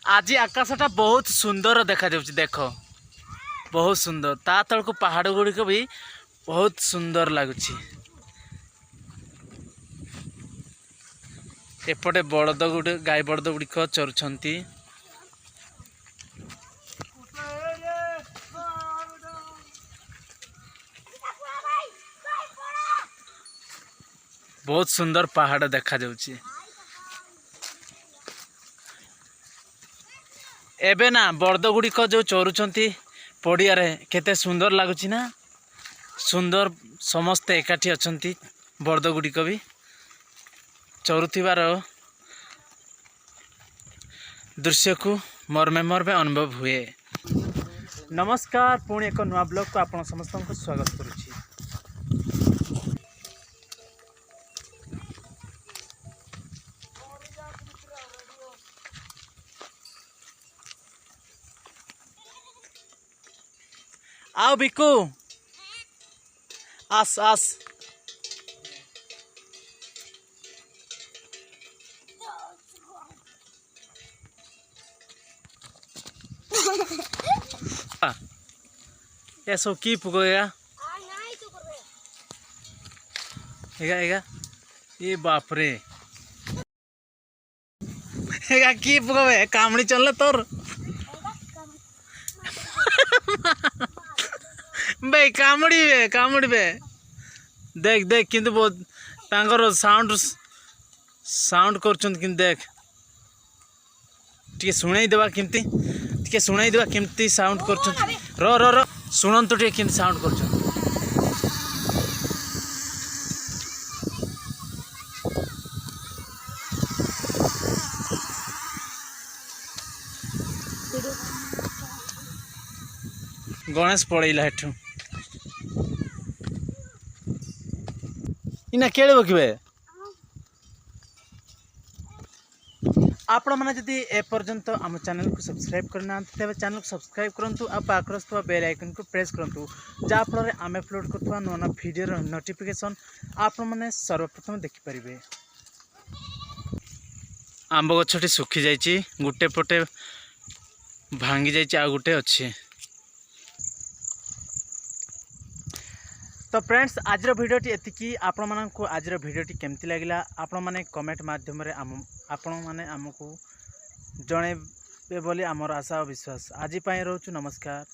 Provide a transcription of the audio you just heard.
आज आकाशटा बहुत सुंदर देखा जाउछि देख बहुत सुंदर ता तल को पहाड़ गुड़िक भी बहुत सुंदर लगुच। एपटे बड़द गुड़ गाय बड़द गुड़िक चरुछंती। बहुत सुंदर पहाड़ देखा जाउछि। एबे ना बड़द गुड़िक जो चरुछंती पड़िया रे केते सुंदर लगुच ना सुंदर समस्ते एकाठी अछंती बड़द गुड़िक भी चरुथिबार दृश्य को मर्मे मर्मे अनुभव हुए। नमस्कार पुणी एक नुआ ब्लॉग को आपण समस्त को स्वागत करुछि। आओ बिकू आस आस ऐसो की पुगेगा एगा एगा ये बाप रे एगा की पुगवे कामड़ी चलले तोर बे कामुड़ी बे देख देख किंतु बहुत तांगर साउंड साउंड करछन किंतु देख टिके सुनाई देबा केमती साउंड करछन रो रो रो सुनन तो टिके केमती साउंड करछन। गणेश पड़ेला हेठू इना केळबो किबे आपण माने जदि ए पर्यंत आम चैनल को सब्सक्राइब करना तेज चैनल को सब्सक्राइब करूँ आ पाखरस्थवा बेल आइकन को प्रेस करूँ जहाँ फल आम अपलोड करथवा नुआ नुआ वीडियो नोटिफिकेशन आपण माने सर्वप्रथम देखि परिबे। आंब गछटी सुखी जाइछि गुटे पटे भांगी जाइछि आ गुटे अछि। तो फ्रेंड्स आज भिडियोटी एतिकी आपण मानक आज भिडियोटी केमती लगिला आपण माने कमेंट माध्यम रे आपण माने हमकु जणेबे बोली आमर आशा और विश्वास। आज पई रहउछु नमस्कार।